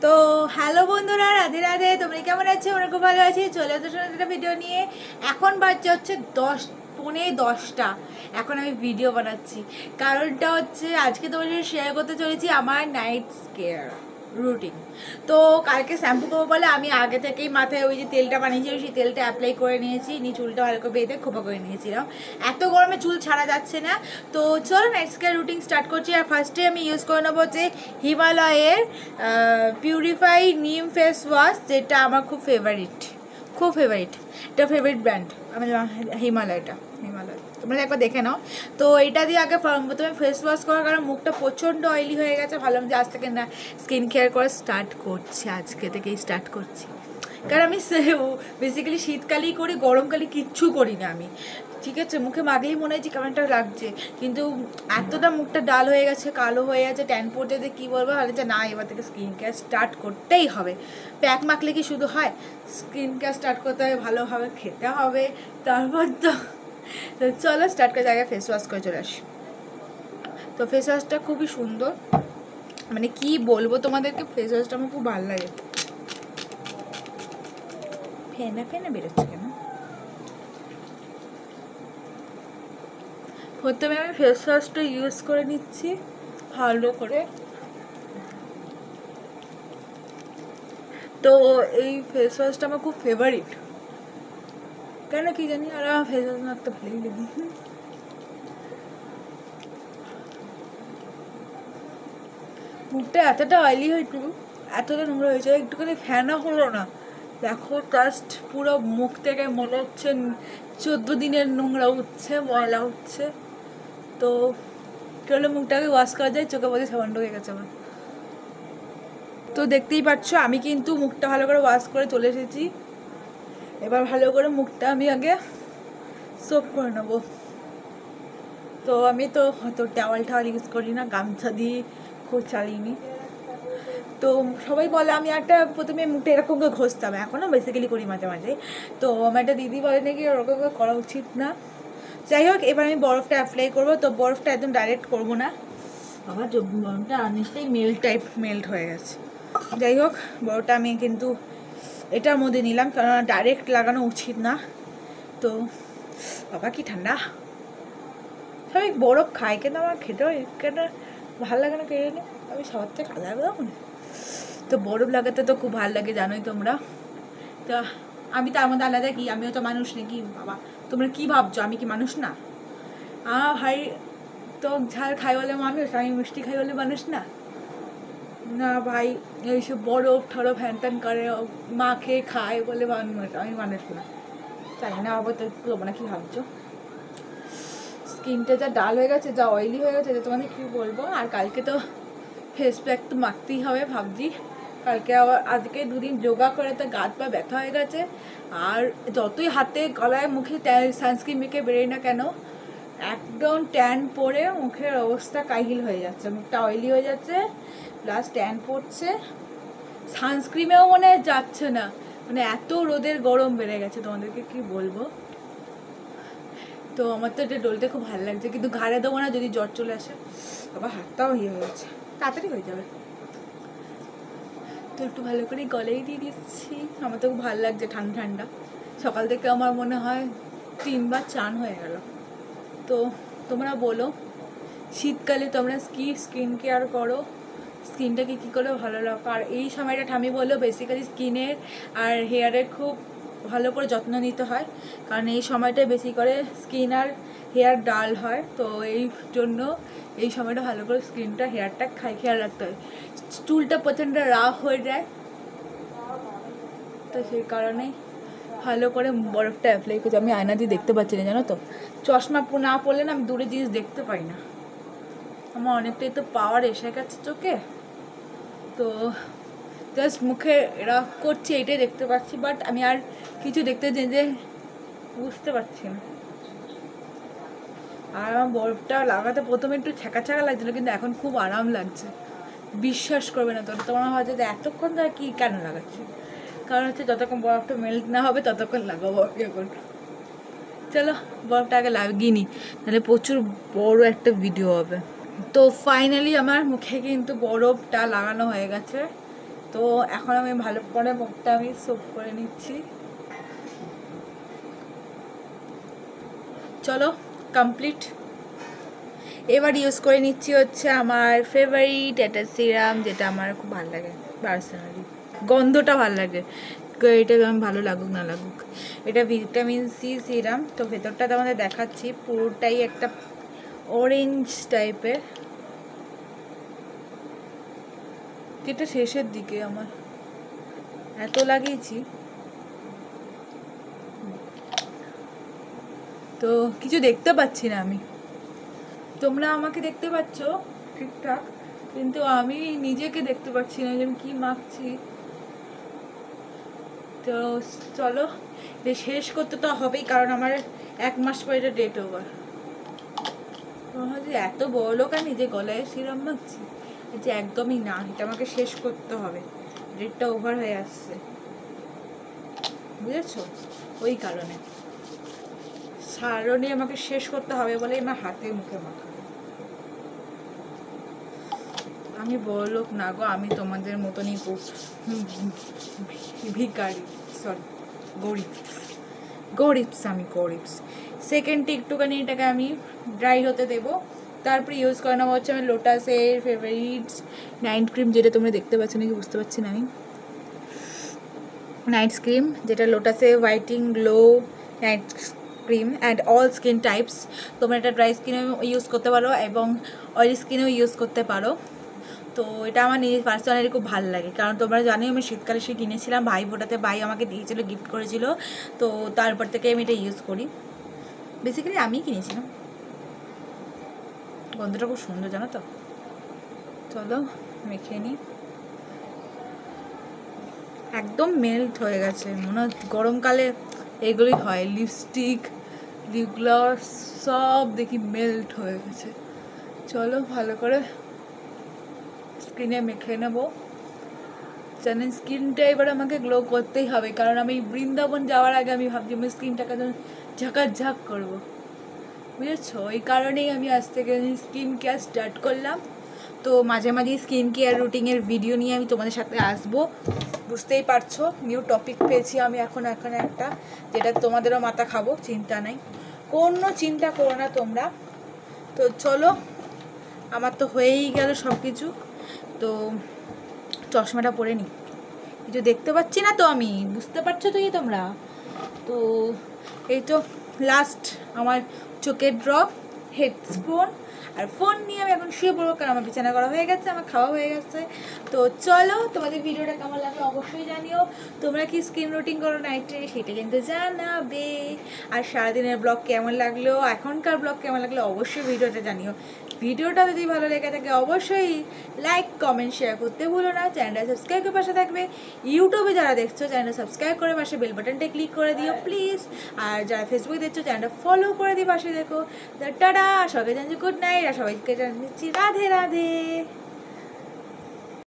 তো হ্যালো বন্ধুরা, রাধে রাধে। তোমরা কেমন আছো? আমরা খুব ভালো আছি। চলে আসো একটা ভিডিও নিয়ে। এখন বাজছে হচ্ছে 10:15। এখন আমি ভিডিও বানাচ্ছি, কারণটা হচ্ছে আজকে তোমার সাথে শেয়ার করতে চলেছি আমার নাইট স্কেয়ার রুটিন। তো কালকে শ্যাম্পু করবো বলে আমি আগে থেকেই মাথায় ওই যে তেলটা বানিয়েছিলাম সেই তেলটা অ্যাপ্লাই করে নিয়েছি, নিয়ে চুলটা ভালো করে বেঁধে খোপা করে নিয়েছিলাম। এত গরমে চুল ছাড়া যাচ্ছে না। তো চলো নাইট স্কেয়ার রুটিন স্টার্ট করছি। আর ফার্স্টে আমি ইউজ করে নেবো যে হিমালয়ের পিউরিফাই নিম ফেস ওয়াশ, যেটা আমার খুব ফেভারিট। এটা ফেভারিট ব্র্যান্ড আমি হিমালয় তোমরা একবার দেখে নাও। তো এটা দিয়ে আগে প্রথমে ফেস ওয়াশ করার কারণ মুখটা প্রচণ্ড অয়েলি হয়ে গেছে, ভাবলাম যে আজ থেকে না স্কিন কেয়ার করা স্টার্ট করছি, আজকে থেকেই স্টার্ট করছি। কারণ আমি বেসিক্যালি শীতকালেই করি, গরমকালে কিচ্ছু করি না আমি। ঠিক আছে, মুখে মাখলেই মনে হচ্ছে কেমন একটা লাগছে, কিন্তু এতটা মুখটা ডাল হয়ে গেছে, কালো হয়ে গেছে, ট্যান পড়ছে, যে কী বলবো, ভালো যে না এবার থেকে স্কিন কেয়ার স্টার্ট করতেই হবে। প্যাক মাখলে কি শুধু হয়, স্কিন কেয়ার স্টার্ট করতে হবে, ভালোভাবে খেতে হবে, তারপর তো চলো স্টার্ট করে জায়গায় ফেস ওয়াশ করে চলে আসি। তো ফেস ওয়াশটা খুবই সুন্দর, মানে কি বলবো তোমাদেরকে, ফেস ওয়াশটা আমার খুব ভালো লাগে। ফেনা বেরোচ্ছে কেন? প্রথমে আমি ফেস ওয়াশটা ইউজ করে নিচ্ছি ভালো করে। তো এই ফেস ওয়াশটা আমার খুব ফেভারিট, কেন কি জানি, আর আমার ফেস ওয়াশ মাখতে ভালোই লাগে। মুখটা এতটা অয়েলি হয়েছিল, এতটা নোংরা হয়েছে, একটুখানি ফ্যানা হলো না, দেখো জাস্ট পুরো মুখ থেকে মনে হচ্ছে 14 দিনের নোংরা উঠছে, ময়লা উঠছে। তো চলো মুখটাকে ওয়াশ করা যায়, চোখে মধ্যে সাবান ঢুকে গেছে আমার। তো দেখতেই পাচ্ছ আমি কিন্তু মুখটা ভালো করে ওয়াশ করে চলে এসেছি। এবার ভালো করে মুখটা আমি আগে সোপ করে নেবো। তো আমি তো হয়তো টাওয়াল ইউজ করি না, গামছা দিয়ে খুব চালিয়ে। তো সবাই বলে আমি একটা প্রথমে মুখটা এরকম করে ঘষতাম, এখনও বেসিক্যালি করি মাঝে মাঝে। তো আমার একটা দিদি বলে নাকি ওরকম করে করা উচিত না। যাই হোক, এবার আমি বরফটা অ্যাপ্লাই করবো। তো বরফটা একদম ডাইরেক্ট করবো না, আমার বরফটা অনেকটাই মেল্ট হয়ে গেছে। যাই হোক, বরফটা আমি কিন্তু এটার মধ্যে নিলাম, কারণ ডাইরেক্ট লাগানো উচিত না। তো বাবা কি ঠান্ডা, সবাই বরফ খায়, কিন্তু আমার খেতেও কেটে ভালো লাগে না, কেড়ে নি আমি সবার থেকে খাওয়া দাওয়া না। তো বরফ লাগাতে তো খুব ভালো লাগে, জানোই তোমরা। তো আমি তার মধ্যে আলাদা কি, আমিও তো মানুষ নাকি বাবা, তোমরা কি ভাবছো আমি কি মানুষ না? ভাই তো ঝাল খাই বলে মানুষ, আমি মিষ্টি খাই বলে মানুষ না? না ভাই, এইসব বরফ ঠরফ হ্যান ত্যান করে মাখে খায় বলে মানুষ, আমি মানুষ না। তাই না বাবা, তো তোমরা কি ভাবছো? স্কিনটা যা ডাল হয়ে গেছে, যা অয়েলি হয়ে গেছে, যে তোমাদের কী বলবো। আর কালকে তো ফেস প্যাক তো মাখতেই হবে ভাবছি। কালকে আবার আজকে দুদিন যোগা করে তো গাছ পা ব্যথা হয়ে গেছে। আর যতই হাতে গলায় মুখে সানস্ক্রিন মেখে বেরোয় না কেন, একদম ট্যান পড়ে মুখের অবস্থা কাহিল হয়ে যাচ্ছে, মুখটা অয়েলি হয়ে যাচ্ছে, প্লাস ট্যান পড়ছে, সানস্ক্রিনেও মনে যাচ্ছে না, মানে এত রোদের গরম বেড়ে গেছে, তোমাদেরকে কি বলবো। তো আমার তো এটা ডলতে খুব ভালো লাগছে, কিন্তু ঘাড়ে দেবো না, যদি জ্বর চলে আসে। আবার হাতটাও ইয়ে হয়ে যাচ্ছে, তাড়াতাড়ি হয়ে যাবে। তো একটু ভালো করে গলেই দিয়ে দিচ্ছি। আমার তো খুব ভালো লাগছে ঠান্ডা ঠান্ডা, সকাল থেকে আমার মনে হয় 3বার চান হয়ে গেল। তো তোমরা বলো, শীতকালে তোমরা স্কিন কেয়ার করো, স্কিনটাকে কী করে ভালো লাগো? আর এই সময়টা ঠামি বললো বেসিক্যালি স্কিনের আর হেয়ারের খুব ভালো করে যত্ন নিতে হয়, কারণ এই সময়টায় বেশি করে স্কিন আর হেয়ার ডাল হয়। তো এই জন্য এই সময়টা ভালো করে স্কিনটা হেয়ারটা খেয়াল রাখতে হয়, চুলটা প্রচণ্ড রাফ হয়ে যায়। তো সেই কারণেই ভালো করে বরফটা অ্যাপ্লাই করছি। আমি আয়না দিয়ে দেখতে পাচ্ছি না, জানো তো, চশমা না পরলে না আমি দূরে জিনিস দেখতে পাই না, আমার অনেকটাই তো পাওয়ার এসে গেছে চোখে। তো জাস্ট মুখে রাফ করছি, এটাই দেখতে পাচ্ছি, বাট আমি আর কিছু দেখতে যে বুঝতে পারছি না। আর আমার বরফটা লাগাতে প্রথমে একটু ছ্যাঁকা লাগছিলো, কিন্তু এখন খুব আরাম লাগছে, বিশ্বাস করবে না। তোমার হয়তো যে এতক্ষণ ধরে কী কেন লাগাচ্ছি, কারণ হচ্ছে যতক্ষণ বরফটা মেল্ট না হবে ততক্ষণ লাগাবো এখন। চলো বরফটা আগে লাগিয়ে নিই, তাহলে প্রচুর বড় একটা ভিডিও হবে। তো ফাইনালি আমার মুখে কিন্তু বরফটা লাগানো হয়ে গেছে, তো এখন আমি ভালো করে মুখটা আমি সোপ করে নিচ্ছি। চলো কমপ্লিট। এবার ইউজ করে নিচ্ছি হচ্ছে আমার ফেভারিট একটা সিরাম, যেটা আমার খুব ভালো লাগে পার্সোনালি, গন্ধটা ভালো লাগে, এটা আমার ভালো লাগুক না লাগুক। এটা ভিটামিন সি সিরাম। তো ভেতরটা তোমাদের দেখাচ্ছি, পুরোটাই একটা অরেঞ্জ টাইপের, যেটা শেষের দিকে আমার এত লাগিয়েছি। তো কিছু দেখতে পাচ্ছি না আমি, তোমরা আমাকে দেখতে পাচ্ছ ঠিকঠাক, কিন্তু আমি নিজেকে দেখতে পাচ্ছি না যে আমি কি মাখছি। তো চলো এটা শেষ করতে তো হবেই, কারণ আমার 1 মাস পরে এটা ডেট ওভার। যে এত বড় লোক আমি যে গলায় সিরাম মাখছি, যে একদমই না, এটা আমাকে শেষ করতে হবে, ডেটটা ওভার হয়ে আসছে, বুঝেছো? ওই কারণে সারণে আমাকে শেষ করতে হবে বলে আমার হাতে মুখে মাখা। আমি বড় লোক না গো, আমি তোমাদের মতনই ভিখারি, সরি গরিবস আমি গরিবস। সেকেন্ডটি একটুখানি এটাকে আমি ড্রাই হতে দেবো, তারপরে ইউজ করে নেওয়া হচ্ছে আমি লোটাসের ফেভারিটস নাইট ক্রিম, যেটা তোমরা দেখতে পাচ্ছ নাকি বুঝতে পারছি না আমি, নাইট ক্রিম, যেটা লোটাসে whitening glow night cream and all skin types. তোমরা এটা ড্রাই স্কিনেও ইউজ করতে পারো এবং অয়েলি স্কিনেও ইউজ করতে পারো। তো এটা আমার নিজের পার্সোনালি খুব ভালো লাগে, কারণ তোমরা জানি আমি শীতকালে সে কিনেছিলাম, ভাই ফোটাতে ভাই আমাকে দিয়েছিল, গিফট করেছিল। তো তারপর থেকে আমি এটা ইউজ করি, বেসিক্যালি আমিই কিনেছিলাম। গন্ধটা খুব সুন্দর জানো তো। চলো মেখে নিই, একদম মেল্ট হয়ে গেছে, মনে হচ্ছে গরমকালে এগুলোই হয়, লিপস্টিক লিপ গ্লস সব দেখি মেল্ট হয়ে গেছে। চলো ভালো করে স্কিনে মেখে নেবো, জানেন স্কিনটা এবার আমাকে গ্লো করতেই হবে, কারণ আমি বৃন্দাবন যাওয়ার আগে আমি ভাবছি আমি স্কিনটাকে ঝাঁকাঝাঁক করবো, বুঝেছো? ওই কারণেই আমি আজ থেকে স্কিন কেয়ার স্টার্ট করলাম। তো মাঝে মাঝে স্কিন কেয়ার রুটিনের ভিডিও নিয়ে আমি তোমাদের সাথে আসবো, বুঝতেই পারছো নিউ টপিক পেয়েছি আমি এখন একটা, যেটা তোমাদেরও মাথা খাবো, চিন্তা নাই, কোনো চিন্তা করো না তোমরা। তো চলো আমার তো হয়েই গেল সব কিছু। তো চশমাটা পরে নিই, কিছু দেখতে পাচ্ছি না তো আমি, বুঝতে পারছো তো তোমরা? তো এই তো লাস্ট আমার চোখের ড্রপ, হেডফোন আর ফোন নিয়ে আমি এখন শুয়ে পড়বো, কারণ আমার বিছানা করা হয়ে গেছে, আমার খাওয়া হয়ে গেছে। তো চলো তোমাদের ভিডিওটা কেমন লাগলো অবশ্যই জানিও, তোমরা কি স্কিন রুটিন করো নাইটে সেটা কিন্তু জানাবে, আর সারাদিনের ব্লগ কেমন লাগলো, এখনকার ব্লগ কেমন লাগলো অবশ্যই ভিডিওটা জানিও। ভিডিওটা যদি ভালো লেগে থাকে অবশ্যই লাইক কমেন্ট শেয়ার করতে ভুলো না, চ্যানেলটা সাবস্ক্রাইব করে পাশে থাকবে, ইউটিউবে যারা দেখছো চ্যানেলটা সাবস্ক্রাইব করে পাশে বেল বাটনটা ক্লিক করে দিও প্লিজ, আর যারা ফেসবুকে দেখছো চ্যানেলটা ফলো করে দিও পাশে দেখো। টাটা, সবাইকে জানছি গুড নাইট, আর সবাইকে জানছি রাধে রাধে।